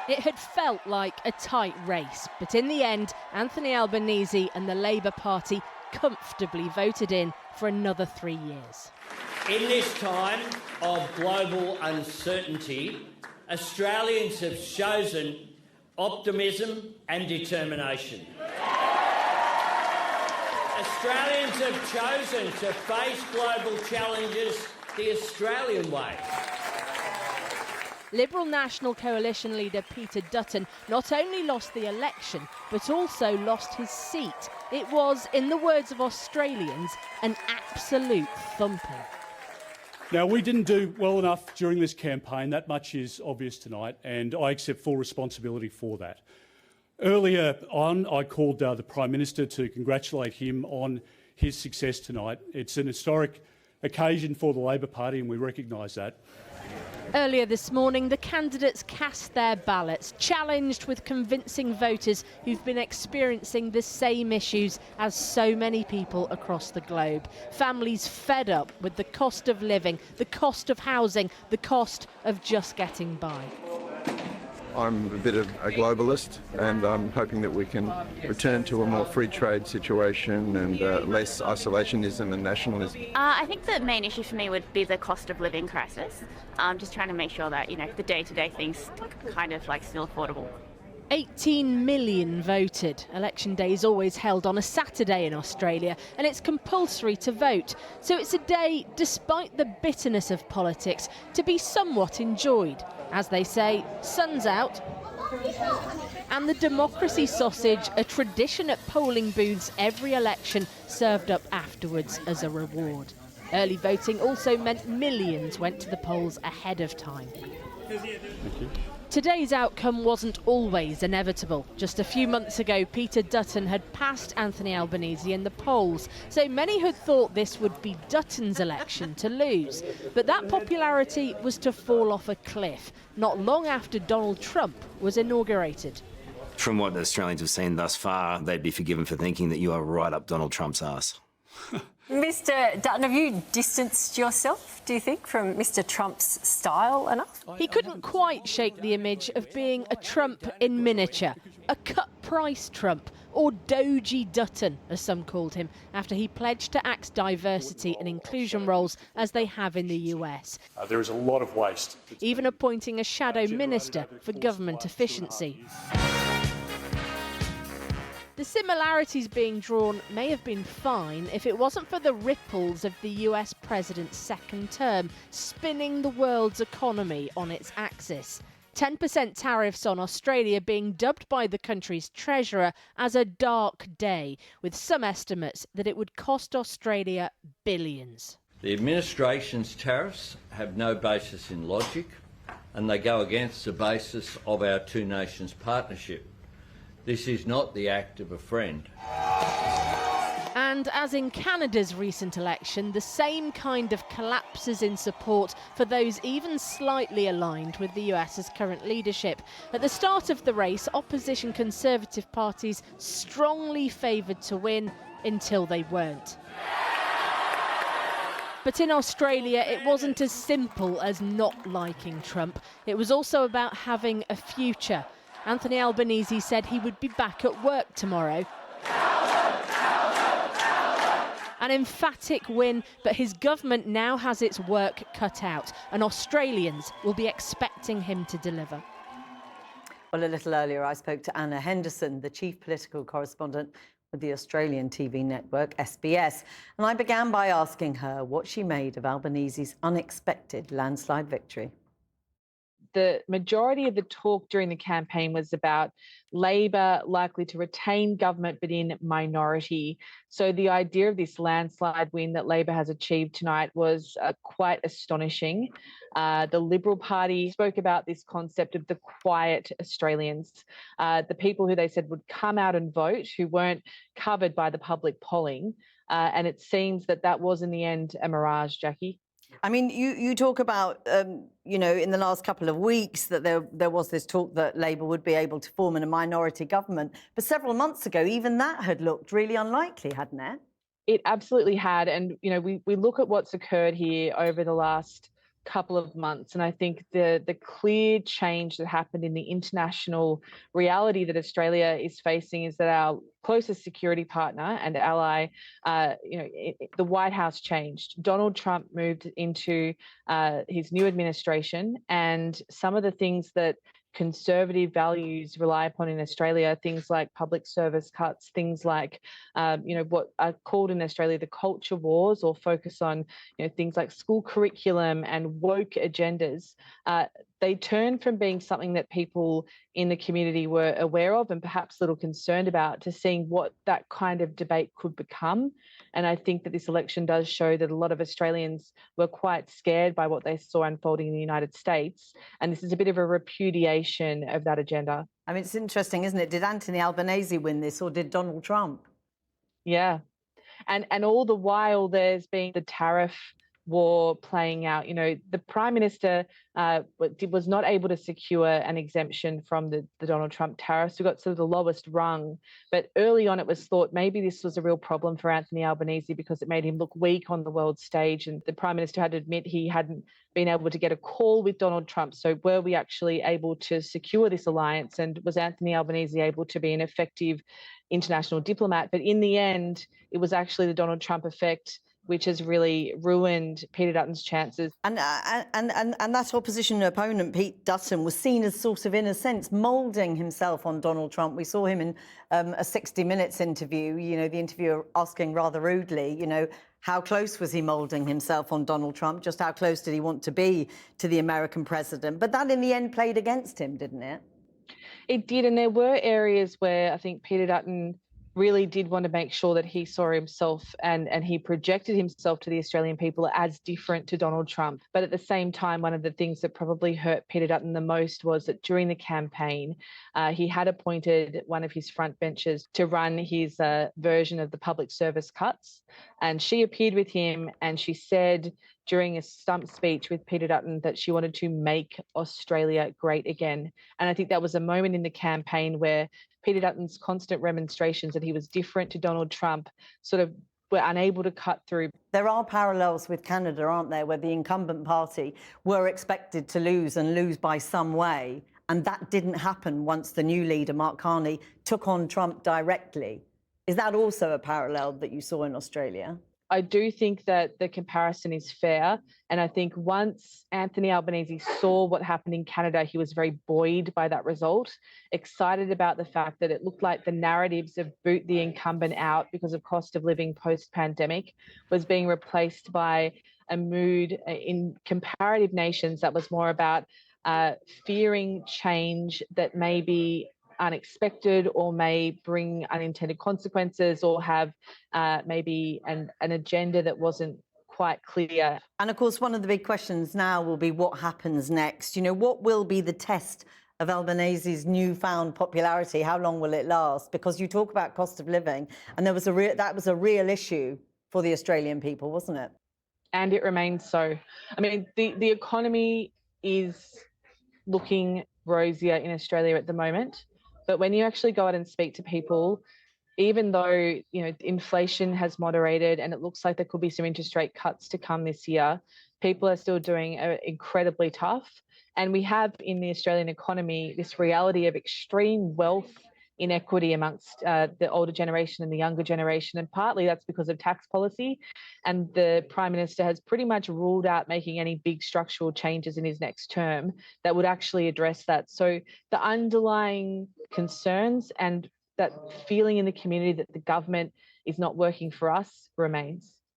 It had felt like a tight race, but in the end, Anthony Albanese and the Labour Party comfortably voted in for another 3 years. In this time of global uncertainty, Australians have chosen optimism and determination. Australians have chosen to face global challenges the Australian way. Liberal National Coalition leader Peter Dutton not only lost the election, but also lost his seat. It was, in the words of Australians, an absolute thumping. Now, we didn't do well enough during this campaign. That much is obvious tonight, and I accept full responsibility for that. Earlier on, I called the Prime Minister to congratulate him on his success tonight. It's an historic occasion for the Labor Party, and we recognise that. Earlier this morning, the candidates cast their ballots, challenged with convincing voters who've been experiencing the same issues as so many people across the globe. Families fed up with the cost of living, the cost of housing, the cost of just getting by. I'm a bit of a globalist, and I'm hoping that we can return to a more free trade situation and less isolationism and nationalism. I think the main issue for me would be the cost of living crisis. Just trying to make sure that, the day-to-day things kind of still affordable. 18 million voted. Election day is always held on a Saturday in Australia, and it's compulsory to vote. So it's a day, despite the bitterness of politics, to be somewhat enjoyed. As they say, sun's out. And the democracy sausage, a tradition at polling booths every election, served up afterwards as a reward. Early voting also meant millions went to the polls ahead of time. Today's outcome wasn't always inevitable. Just a few months ago, Peter Dutton had passed Anthony Albanese in the polls, so many had thought this would be Dutton's election to lose. But that popularity was to fall off a cliff, not long after Donald Trump was inaugurated. From what the Australians have seen thus far, they'd be forgiven for thinking that you are right up Donald Trump's arse. Mr Dutton, have you distanced yourself, do you think, from Mr Trump's style enough? He couldn't quite shake the image of being a Trump in miniature, a cut-price Trump, or Doji Dutton, as some called him, after he pledged to axe diversity and inclusion roles as they have in the US. There is a lot of waste. Even appointing a shadow minister for government efficiency. The similarities being drawn may have been fine if it wasn't for the ripples of the US president's second term, spinning the world's economy on its axis. 10% tariffs on Australia being dubbed by the country's treasurer as a dark day, with some estimates that it would cost Australia billions. The administration's tariffs have no basis in logic, and they go against the basis of our two nations partnership. This is not the act of a friend. And as in Canada's recent election, the same kind of collapses in support for those even slightly aligned with the US's current leadership. At the start of the race, opposition Conservative parties strongly favoured to win until they weren't. But in Australia, it wasn't as simple as not liking Trump. It was also about having a future. Anthony Albanese said he would be back at work tomorrow. An emphatic win, but his government now has its work cut out, and Australians will be expecting him to deliver. Well, a little earlier I spoke to Anna Henderson, the chief political correspondent with the Australian TV network SBS, and I began by asking her what she made of Albanese's unexpected landslide victory. The majority of the talk during the campaign was about Labor likely to retain government but in minority. So the idea of this landslide win that Labor has achieved tonight was quite astonishing. The Liberal Party spoke about this concept of the quiet Australians, the people who they said would come out and vote, who weren't covered by the public polling. And it seems that that was in the end a mirage, Jackie. I mean, you talk about, in the last couple of weeks that there was this talk that Labor would be able to form in a minority government. But several months ago, even that had looked really unlikely, hadn't it? It absolutely had. And, we look at what's occurred here over the last couple of months. And I think the clear change that happened in the international reality that Australia is facing is that our closest security partner and ally, the White House changed. Donald Trump moved into his new administration, and some of the things that conservative values rely upon in Australia, things like public service cuts, things like, what are called in Australia the culture wars, or focus on, things like school curriculum and woke agendas. They turned from being something that people in the community were aware of and perhaps a little concerned about to seeing what that kind of debate could become. And I think that this election does show that a lot of Australians were quite scared by what they saw unfolding in the United States. And this is a bit of a repudiation of that agenda. I mean, it's interesting, isn't it? Did Anthony Albanese win this, or did Donald Trump? Yeah. And all the while there's been the tariff war playing out. The Prime Minister was not able to secure an exemption from the Donald Trump tariffs. We got sort of the lowest rung. But early on, it was thought maybe this was a real problem for Anthony Albanese because it made him look weak on the world stage. And the Prime Minister had to admit he hadn't been able to get a call with Donald Trump. So were we actually able to secure this alliance? And was Anthony Albanese able to be an effective international diplomat? But in the end, it was actually the Donald Trump effect which has really ruined Peter Dutton's chances. And that opposition opponent, Pete Dutton, was seen as sort of, in a sense, moulding himself on Donald Trump. We saw him in a 60 Minutes interview, the interviewer asking rather rudely, how close was he moulding himself on Donald Trump? Just how close did he want to be to the American president? But that in the end played against him, didn't it? It did. And there were areas where I think Peter Dutton really did want to make sure that he saw himself and he projected himself to the Australian people as different to Donald Trump. But at the same time, one of the things that probably hurt Peter Dutton the most was that during the campaign, he had appointed one of his front benchers to run his version of the public service cuts. And she appeared with him and she said during a stump speech with Peter Dutton that she wanted to make Australia great again. And I think that was a moment in the campaign where Peter Dutton's constant remonstrations that he was different to Donald Trump sort of were unable to cut through. There are parallels with Canada, aren't there, where the incumbent party were expected to lose and lose by some way. And that didn't happen once the new leader, Mark Carney, took on Trump directly. Is that also a parallel that you saw in Australia? I do think that the comparison is fair. And I think once Anthony Albanese saw what happened in Canada, he was very buoyed by that result, excited about the fact that it looked like the narratives of boot the incumbent out because of cost of living post-pandemic was being replaced by a mood in comparative nations that was more about fearing change that may be unexpected or may bring unintended consequences or have maybe an agenda that wasn't quite clear. And of course, one of the big questions now will be what happens next. What will be the test of Albanese's newfound popularity? How long will it last? Because you talk about cost of living, and that was a real issue for the Australian people, wasn't it? And it remains so. I mean, the economy is looking rosier in Australia at the moment. But when you actually go out and speak to people, even though inflation has moderated and it looks like there could be some interest rate cuts to come this year, people are still doing incredibly tough. And we have in the Australian economy this reality of extreme wealth inequity amongst the older generation and the younger generation. And partly that's because of tax policy. And the Prime Minister has pretty much ruled out making any big structural changes in his next term that would actually address that. So the underlying concerns and that feeling in the community that the government is not working for us remains.